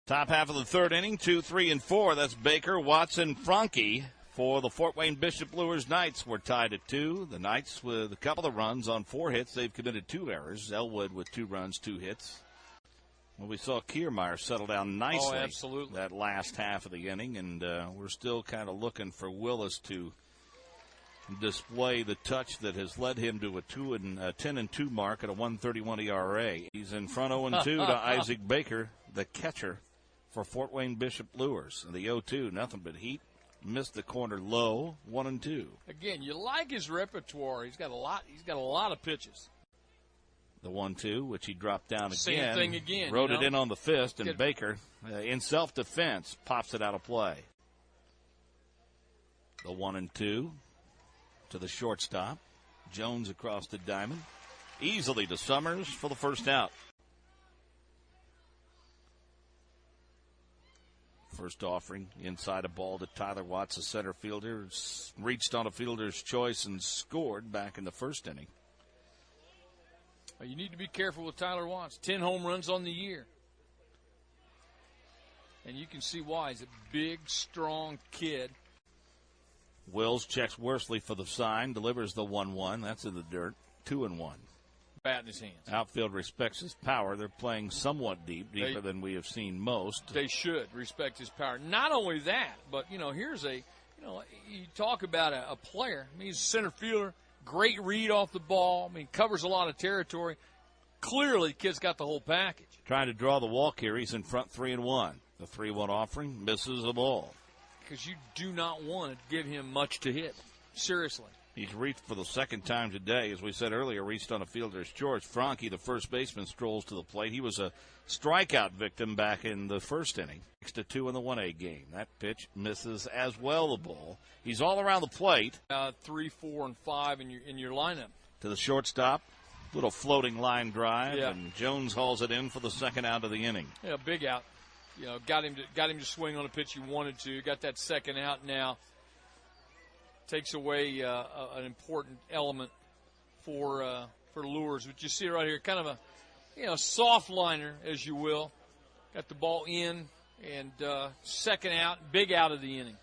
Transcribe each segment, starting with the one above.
Top half of the third inning, 2, 3, and 4. That's Baker, Watson, Franke for the Fort Wayne Bishop Luers Knights. We're tied at 2. The Knights with a couple of runs on 4 hits. They've committed 2 errors. Elwood with 2 runs, 2 hits. Well, we saw Kiermaier settle down nicely that last half of the inning, and we're still kind of looking for Willis to display the touch that has led him to a 10-2 mark at a 1.31 ERA. He's in front 0-2 to Isaac Baker, the catcher for Fort Wayne Bishop Luers. And the 0-2, nothing but heat. Missed the corner low, 1-2. Again, you like his repertoire. He's got a lot of pitches. The 1-2, which he dropped down again. Same thing again. Rode it in on the fist, and Baker, in self-defense, pops it out of play. The 1-2 to the shortstop. Jones across the diamond. Easily to Summers for the first out. First offering inside a ball to Tyler Watts, a center fielder. Reached on a fielder's choice and scored back in the first inning. You need to be careful with Tyler Watts. 10 home runs on the year. And you can see why. He's a big, strong kid. Wills checks Worsley for the sign, delivers the 1-1. That's in the dirt. 2-1. Bat in his hands. Outfield respects his power. They're playing somewhat deeper than we have seen most. They should respect his power. Not only that, but, here's you talk about a player. I mean, he's a center fielder, great read off the ball. I mean, covers a lot of territory. Clearly, the kid's got the whole package. Trying to draw the walk here. He's in front 3-1. The 3-1 offering misses the ball. Because you do not want to give him much to hit. Seriously. He's reached for the second time today. As we said earlier, reached on a fielder's choice. Franke, the first baseman, strolls to the plate. He was a strikeout victim back in the first inning. 6-2 in the 1A game. That pitch misses as well, the ball. He's all around the plate. 3, 4, and 5 in your lineup. To the shortstop. Little floating line drive, and Jones hauls it in for the second out of the inning. Yeah, big out. Got him to swing on a pitch he wanted to. Got that second out now. Takes away an important element for Luers. But you see right here, kind of a soft liner, as you will. Got the ball in, and second out, big out of the inning.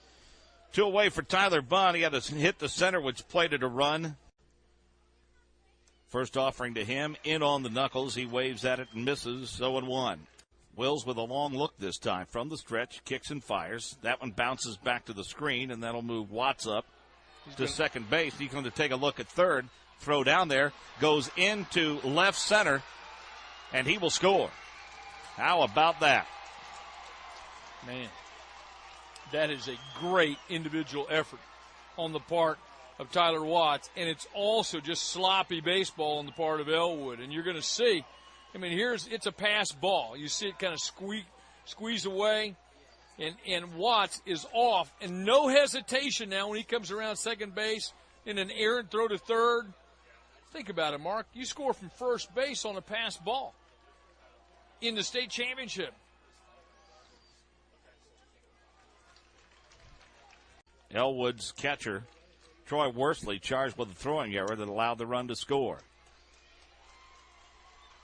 2 away for Tyler Bunn. He had to hit the center, which plated a run. First offering to him, in on the knuckles. He waves at it and misses, 0-1. Wills with a long look this time from the stretch, kicks and fires. That one bounces back to the screen, and that'll move Watts up to second base. He's going to take a look at third. Throw down there, goes into left center, and he will score. How about that? Man, that is a great individual effort on the part of Tyler Watts, and it's also just sloppy baseball on the part of Elwood. And you're going to see, it's a pass ball. You see it kind of squeeze away. And Watts is off, and no hesitation now when he comes around second base in an errant throw to third. Think about it, Mark. You score from first base on a pass ball in the state championship. Elwood's catcher, Troy Worsley, charged with a throwing error that allowed the run to score.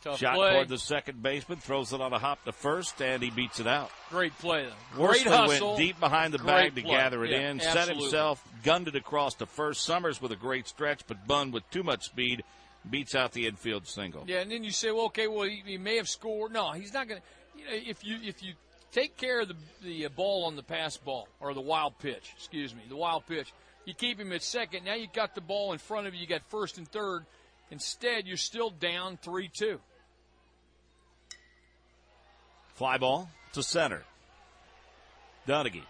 Tough Shot play. toward the second baseman, throws it on a hop to first, and he beats it out. Great play, though. Great hustle. Went deep behind the bag to gather it in, absolutely. set himself, gunned it across to first. Summers with a great stretch, but Bunn with too much speed beats out the infield single. Yeah, and then you say, he may have scored. No, he's not going to. If you take care of the ball on the pass ball, or the wild pitch, you keep him at second. Now you got the ball in front of you. You got first and third. Instead, you're still down 3-2. Fly ball to center. Donaghy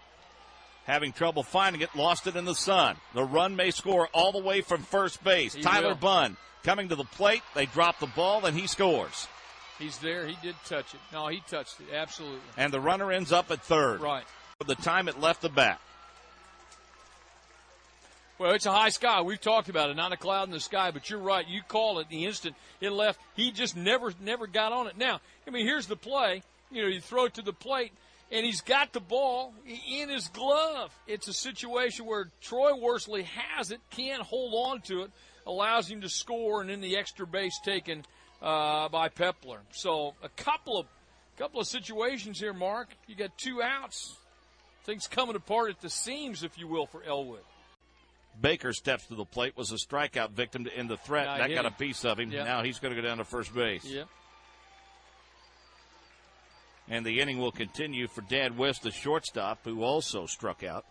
having trouble finding it, lost it in the sun. The run may score all the way from first base. Tyler Bunn coming to the plate. They drop the ball, and he scores. He's there. He did touch it. No, he touched it. Absolutely. And the runner ends up at third. Right. For the time it left the bat. Well, it's a high sky. We've talked about it. Not a cloud in the sky, but you're right. You call it the instant it left. He just never got on it. Now, here's the play. You throw it to the plate, and he's got the ball in his glove. It's a situation where Troy Worsley has it, can't hold on to it, allows him to score, and then the extra base taken by Pepler. So a couple of Couple of situations here, Mark. You got 2 outs. Things coming apart at the seams, if you will, for Elwood. Baker steps to the plate, was a strikeout victim to end the threat. Now That got a piece of him. Yep. Now he's going to go down to first base. Yep. And the inning will continue for Dan West, the shortstop, who also struck out.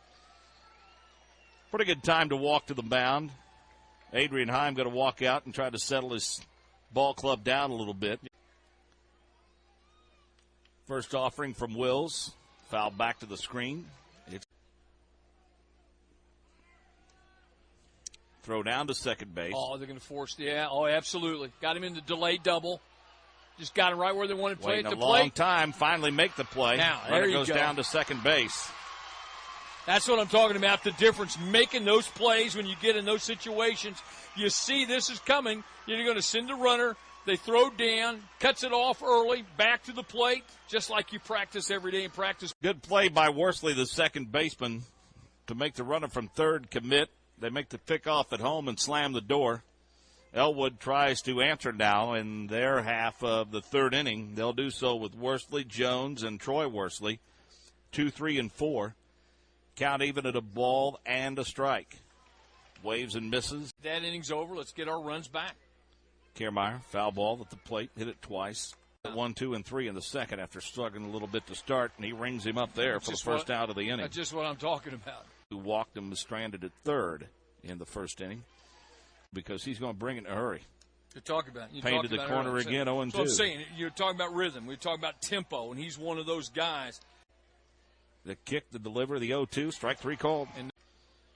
Pretty good time to walk to the mound. Adrian Heim going to walk out and try to settle his ball club down a little bit. First offering from Wills. Foul back to the screen. Throw down to second base. Oh, they're going to force the out. Oh, absolutely. Got him in the delayed double. Just got him right where they wanted to play at the plate. Waiting a long time. Finally make the play. Now, there you go. Goes down to second base. That's what I'm talking about, the difference, making those plays when you get in those situations. You see this is coming. You're going to send a runner. They throw down, cuts it off early, back to the plate, just like you practice every day in practice. Good play by Worsley, the second baseman, to make the runner from third commit. They make the pick off at home and slam the door. Elwood tries to answer now in their half of the third inning. They'll do so with Worsley, Jones, and Troy Worsley. 2, 3, and 4. Count even at a ball and a strike. Waves and misses. That inning's over. Let's get our runs back. Kiermaier, foul ball at the plate, hit it twice. 1, 2, and 3 in the second after struggling a little bit to start, and he rings him up there for the first out of the inning. That's just what I'm talking about. Who walked him, was stranded at third in the first inning because he's going to bring it in a hurry. You're talking about. Painted the corner again, 0-2. So I'm saying, you're talking about rhythm. We're talking about tempo, and he's one of those guys. The kick, the deliver, the 0-2, strike 3 called. And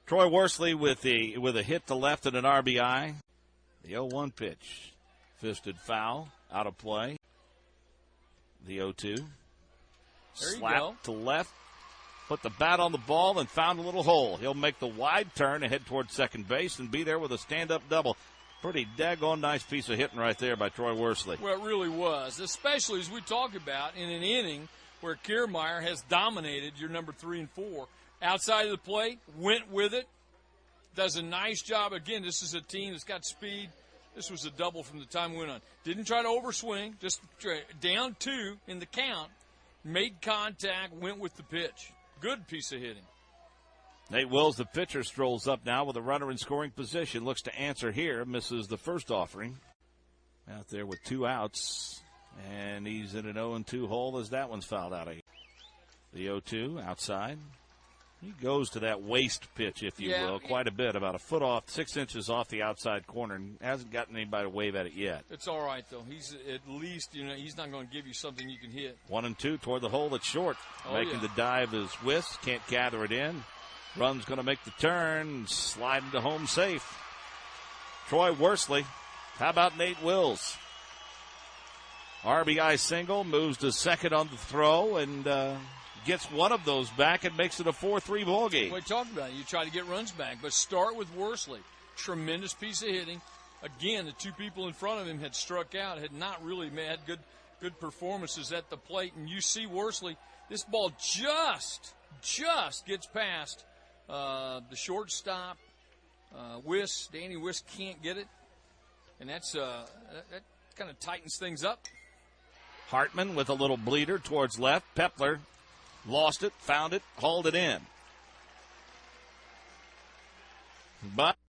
Troy Worsley with a hit to left and an RBI. The 0-1 pitch, fisted foul, out of play. The 0-2. Slap to left, put the bat on the ball and found a little hole. He'll make the wide turn and head towards second base and be there with a stand-up double. Pretty daggone nice piece of hitting right there by Troy Worsley. Well, it really was, especially as we talk about in an inning where Kiermaier has dominated your number 3 and 4. Outside of the plate, went with it, does a nice job. Again, this is a team that's got speed. This was a double from the time we went on. Didn't try to overswing, just down 2 in the count, made contact, went with the pitch. Good piece of hitting. Nate Wills, the pitcher, strolls up now with a runner in scoring position. Looks to answer here, misses the first offering. Out there with 2 outs, and he's in an 0-2 hole as that one's fouled out of here. The 0-2 outside. He goes to that waist pitch, if you will, quite a bit, about a foot off, 6 inches off the outside corner, and hasn't gotten anybody to wave at it yet. It's all right, though. He's at least, he's not going to give you something you can hit. 1-2 toward the hole that's short. Making the dive is Wiss, can't gather it in. Run's going to make the turn, slide into home safe. Troy Worsley. How about Nate Wills? RBI single, moves to second on the throw, and gets one of those back and makes it a 4-3 ball game. We talked about it. You try to get runs back, but start with Worsley. Tremendous piece of hitting. Again, the 2 people in front of him had struck out, had not really had good performances at the plate. And you see Worsley, this ball just gets past the shortstop. Danny Wiss can't get it. And that kind of tightens things up. Hartman with a little bleeder towards left. Pepler lost it, found it, hauled it in. But